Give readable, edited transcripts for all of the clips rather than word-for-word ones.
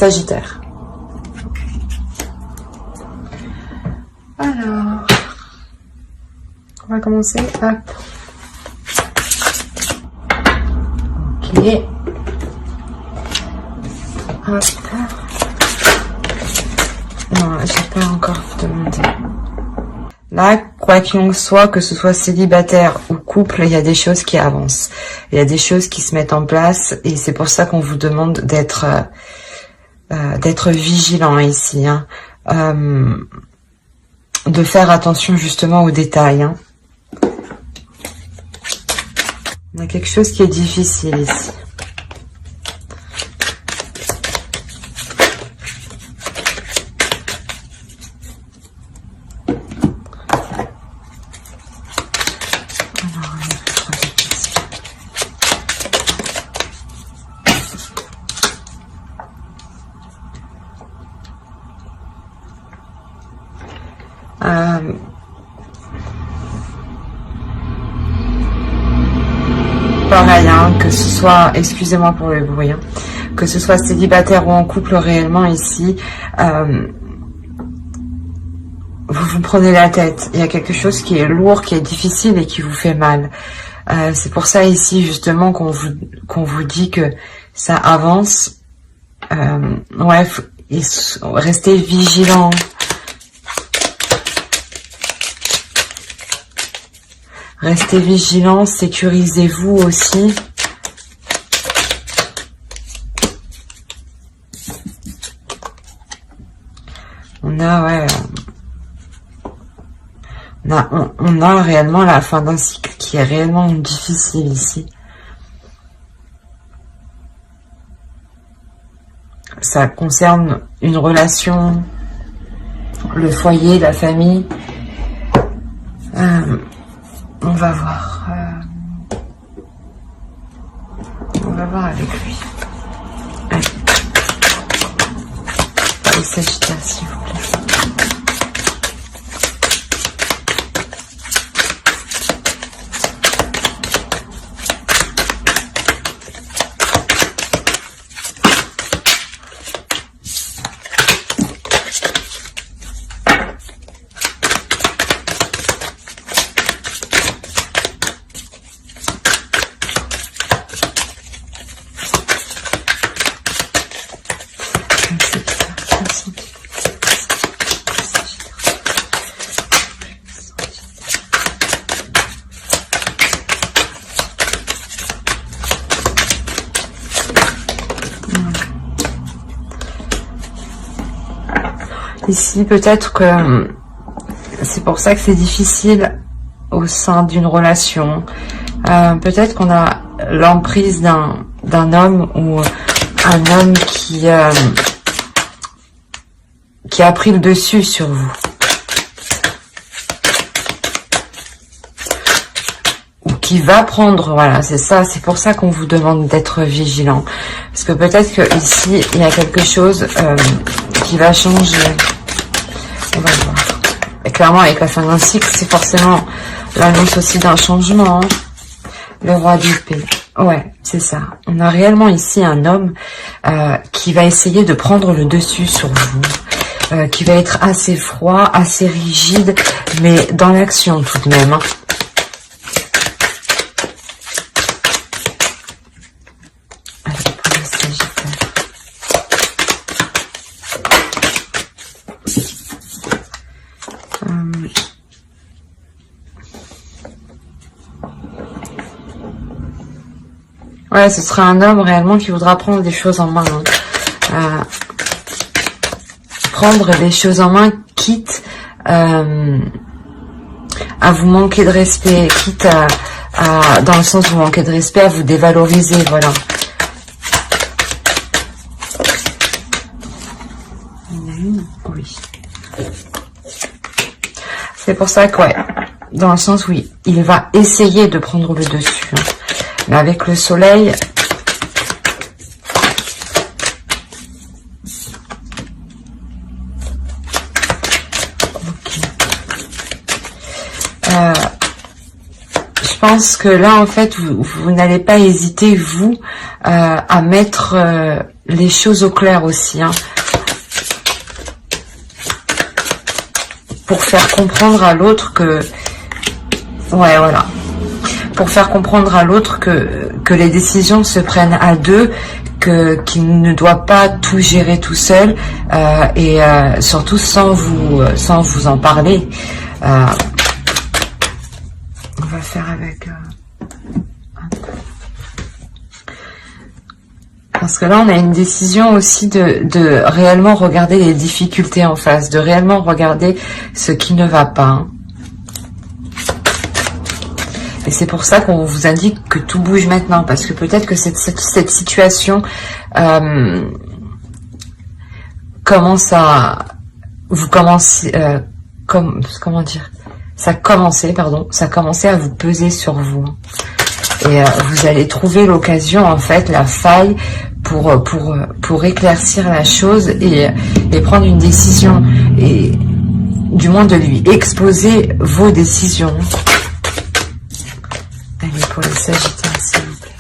Sagittaire. Alors, on va commencer. Hop. Ok. Hop. Non, j'ai pas encore demandé. Là, quoi qu'il en soit, que ce soit célibataire ou couple, il y a des choses qui avancent. Il y a des choses qui se mettent en place et c'est pour ça qu'on vous demande d'être vigilant ici. Hein. De faire attention justement aux détails. Hein. Il y a quelque chose qui est difficile ici. Pareil, hein, que ce soit, excusez-moi pour le bruit, hein, que ce soit célibataire ou en couple réellement ici, vous vous prenez la tête. Il y a quelque chose qui est lourd, qui est difficile et qui vous fait mal. C'est pour ça ici justement qu'on vous dit que ça avance. Ouais, restez vigilant. Restez vigilants, sécurisez-vous aussi. On a, ouais, on a réellement la fin d'un cycle qui est réellement difficile ici. Ça concerne une relation, le foyer, la famille. On va voir. On va voir avec lui. Allez. Les Sagittaires, s'il vous plaît. Ici, peut-être que c'est pour ça que c'est difficile au sein d'une relation. Peut-être qu'on a l'emprise d'un homme ou un homme qui a pris le dessus sur vous. Ou qui va prendre, voilà, c'est ça. C'est pour ça qu'on vous demande d'être vigilant. Parce que peut-être que ici, il y a quelque chose qui va changer. On va voir. Et clairement, avec la fin d'un cycle, c'est forcément l'annonce aussi d'un changement. Hein. Le roi d'épée. Ouais, c'est ça. On a réellement ici un homme qui va essayer de prendre le dessus sur vous. Qui va être assez froid, assez rigide, mais dans l'action tout de même. Hein. Ouais, ce sera un homme réellement qui voudra prendre des choses en main. Hein. Prendre des choses en main, quitte à vous manquer de respect, quitte dans le sens où vous manquez de respect, à vous dévaloriser, voilà. Oui. C'est pour ça que, ouais, dans le sens où il va essayer de prendre le dessus. Hein. Mais avec le soleil, je pense que là, en fait, vous n'allez pas hésiter, vous, à mettre les choses au clair aussi, hein. Pour faire comprendre à l'autre que... Ouais, voilà. Pour faire comprendre à l'autre que les décisions se prennent à deux, qu'il ne doit pas tout gérer tout seul, et surtout sans vous en parler. On va faire avec... Parce que là, on a une décision aussi de réellement regarder les difficultés en face, de réellement regarder ce qui ne va pas, hein. Et c'est pour ça qu'on vous indique que tout bouge maintenant, parce que peut-être que cette situation commence à... Vous commencez... comment dire, ça commençait à vous peser sur vous. Et vous allez trouver l'occasion, en fait, la faille pour éclaircir la chose et prendre une décision. Et du moins de lui exposer vos décisions. Allez, pour les Sagittaires, s'il vous plaît.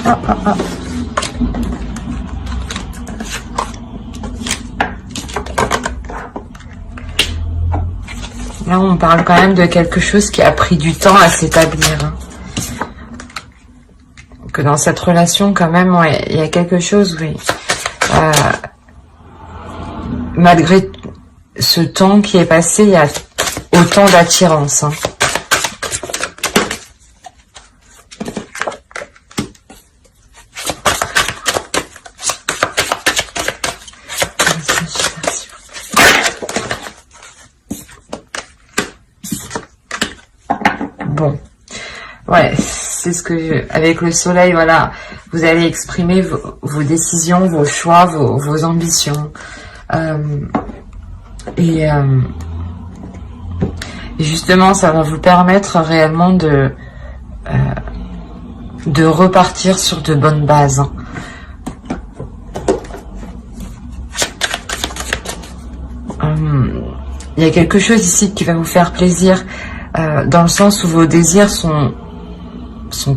Ah, ah, ah. Là, on parle quand même de quelque chose qui a pris du temps à s'établir, hein. Que dans cette relation, quand même, ouais, il y a quelque chose, oui. Malgré ce temps qui est passé, il y a autant d'attirance, hein. Bon, ouais, c'est ce que avec le soleil, voilà, vous allez exprimer vos décisions, vos choix, vos ambitions, et justement, ça va vous permettre réellement de repartir sur de bonnes bases, hein. Il y a quelque chose ici qui va vous faire plaisir, dans le sens où vos désirs sont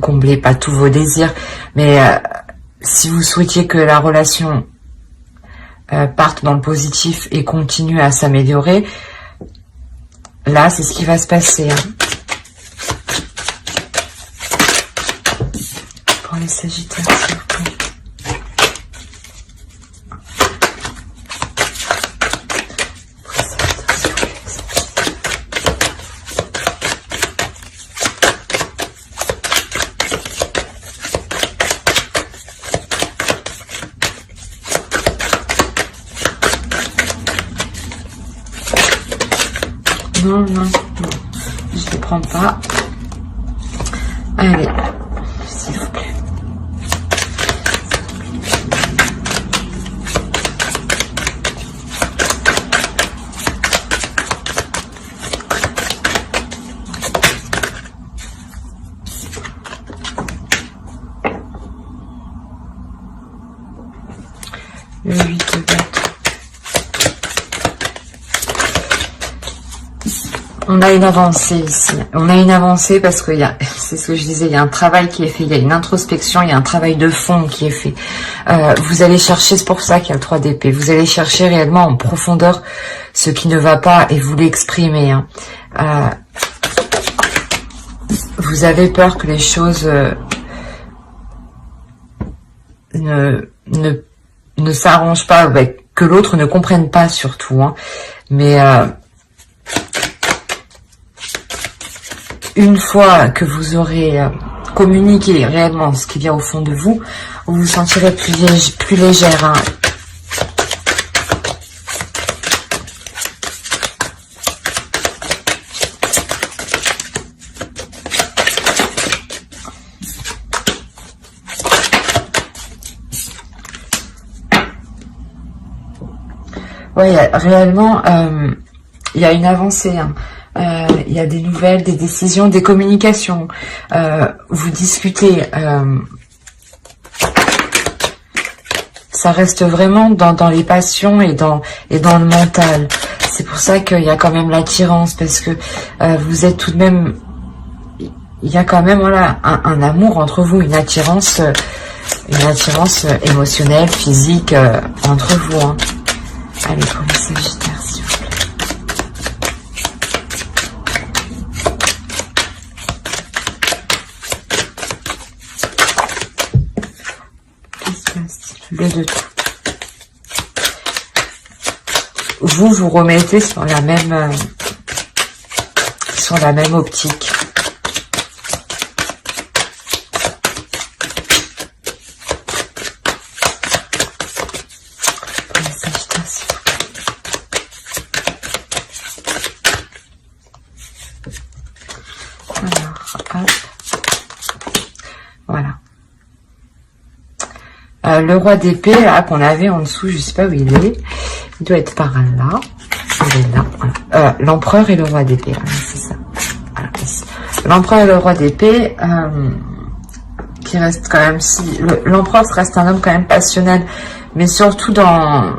comblés, pas tous vos désirs, mais si vous souhaitiez que la relation parte dans le positif et continue à s'améliorer, là c'est ce qui va se passer, hein. Pour les Sagittaires, s'il vous plaît. Non, non, non, je ne les prends pas. Allez, s'il vous plaît. Le 8 de bâton. On a une avancée ici. On a une avancée parce que c'est ce que je disais, il y a un travail qui est fait, il y a une introspection, il y a un travail de fond qui est fait. Vous allez chercher, c'est pour ça qu'il y a le 3 d'épée, vous allez chercher réellement en profondeur ce qui ne va pas et vous l'exprimer, hein. Vous avez peur que les choses ne s'arrangent pas, que l'autre ne comprenne pas surtout, hein. Mais une fois que vous aurez communiqué réellement ce qui vient au fond de vous, vous vous sentirez plus légère, hein. Oui, réellement, il y a une avancée, hein. Il y a des nouvelles, des décisions, des communications. Vous discutez. ça reste vraiment dans les passions et dans le mental. C'est pour ça qu'il y a quand même l'attirance, parce que vous êtes tout de même, il y a quand même voilà un amour entre vous, une attirance émotionnelle, physique entre vous. Hein. Allez, pour les Sagittaires, s'il vous plaît. Qu'est-ce qui se passe-t-il? Le 2 de coupe. Vous remettez sur la même optique. Voilà. Le roi d'épée là qu'on avait en dessous, je sais pas où il est. Il doit être par là. Il est là. Voilà. L'empereur et le roi d'épée. Voilà, c'est ça. Voilà, l'empereur et le roi d'épée, qui reste quand même si. L'empereur reste un homme quand même passionnel, mais surtout dans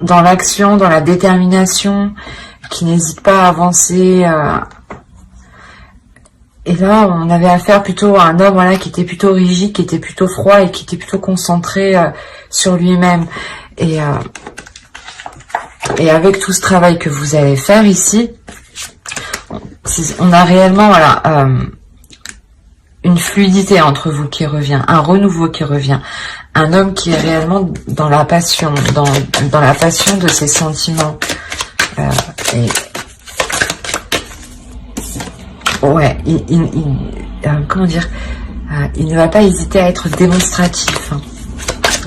l'action, dans la détermination, qui n'hésite pas à avancer. Et là, on avait affaire plutôt à un homme, voilà, qui était plutôt rigide, qui était plutôt froid et qui était plutôt concentré sur lui-même. Et avec tout ce travail que vous allez faire ici, on a réellement, voilà, une fluidité entre vous qui revient, un renouveau qui revient, un homme qui est réellement dans la passion, dans la passion de ses sentiments. Ouais, comment dire, il ne va pas hésiter à être démonstratif. Hein.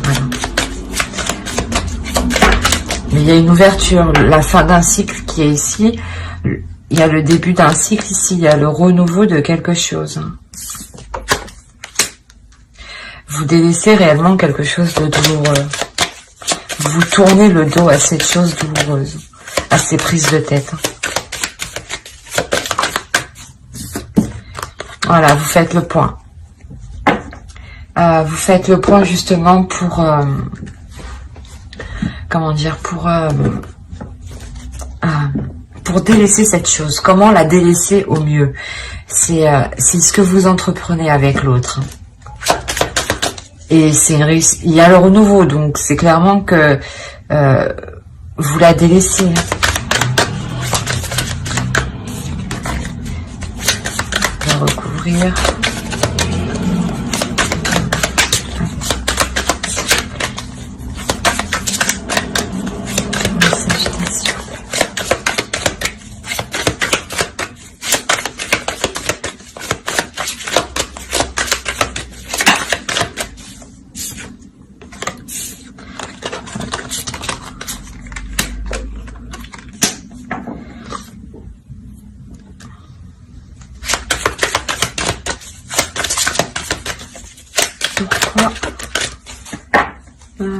Voilà. Mais il y a une ouverture, la fin d'un cycle qui est ici. Il y a le début d'un cycle ici, il y a le renouveau de quelque chose. Vous délaissez réellement quelque chose de douloureux. Vous tournez le dos à cette chose douloureuse, à ces prises de tête. Voilà, vous faites le point. Vous faites le point justement pour... comment dire, pour délaisser cette chose. Comment la délaisser au mieux? C'est ce que vous entreprenez avec l'autre. Et c'est il y a le renouveau, donc c'est clairement que vous la délaissez. Je vais recouvrir.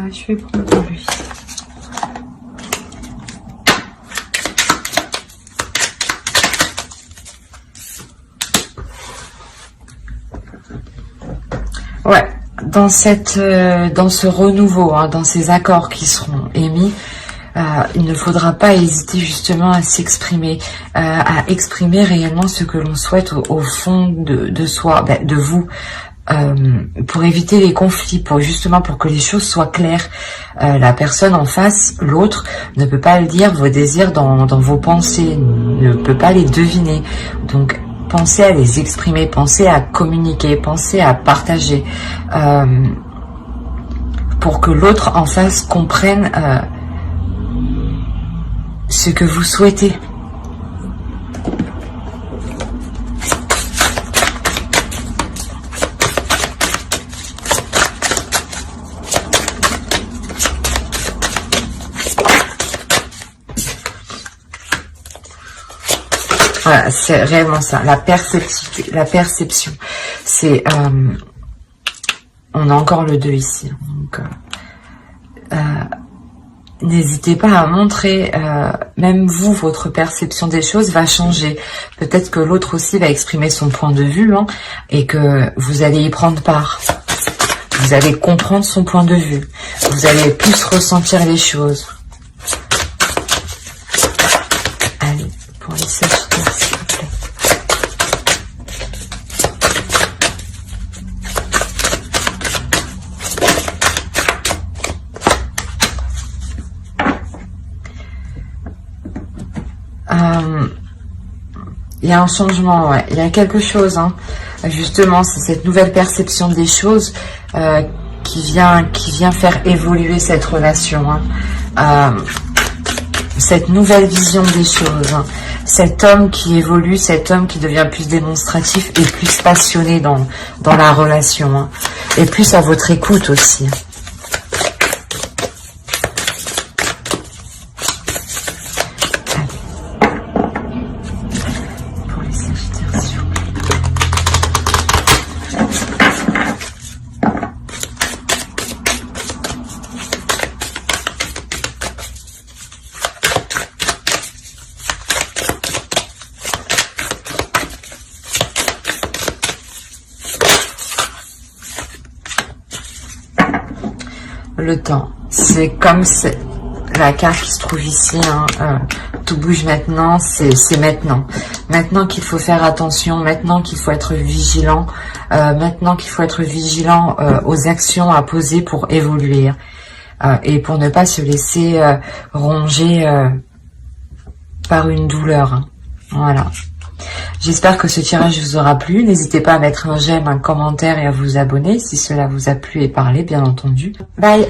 Je vais prendre lui. Ouais, dans ce renouveau, hein, dans ces accords qui seront émis, il ne faudra pas hésiter justement à s'exprimer, à exprimer réellement ce que l'on souhaite au fond de soi, de vous. Pour éviter les conflits, pour que les choses soient claires. La personne en face, l'autre, ne peut pas le dire, vos désirs dans vos pensées, ne peut pas les deviner. Donc, pensez à les exprimer, pensez à communiquer, pensez à partager, pour que l'autre en face comprenne ce que vous souhaitez. Voilà, c'est réellement ça, la perception. C'est, on a encore le 2 ici, donc n'hésitez pas à montrer, même vous, votre perception des choses va changer. Peut-être que l'autre aussi va exprimer son point de vue, hein, et que vous allez y prendre part. Vous allez comprendre son point de vue. Vous allez plus ressentir les choses. Allez, pour les Sagittaires, s'il vous plaît. Il y a un changement, ouais. Il y a quelque chose, hein. Justement, c'est cette nouvelle perception des choses qui vient faire évoluer cette relation, hein. Cette nouvelle vision des choses, hein. Cet homme qui évolue, cet homme qui devient plus démonstratif et plus passionné dans la relation, hein. Et plus à votre écoute aussi. Le temps, c'est comme la carte qui se trouve ici, hein, tout bouge maintenant, c'est maintenant. Maintenant qu'il faut faire attention, maintenant qu'il faut être vigilant, maintenant qu'il faut être vigilant aux actions à poser pour évoluer et pour ne pas se laisser ronger par une douleur, hein. Voilà. J'espère que ce tirage vous aura plu. N'hésitez pas à mettre un j'aime, un commentaire et à vous abonner si cela vous a plu et parlé, bien entendu. Bye!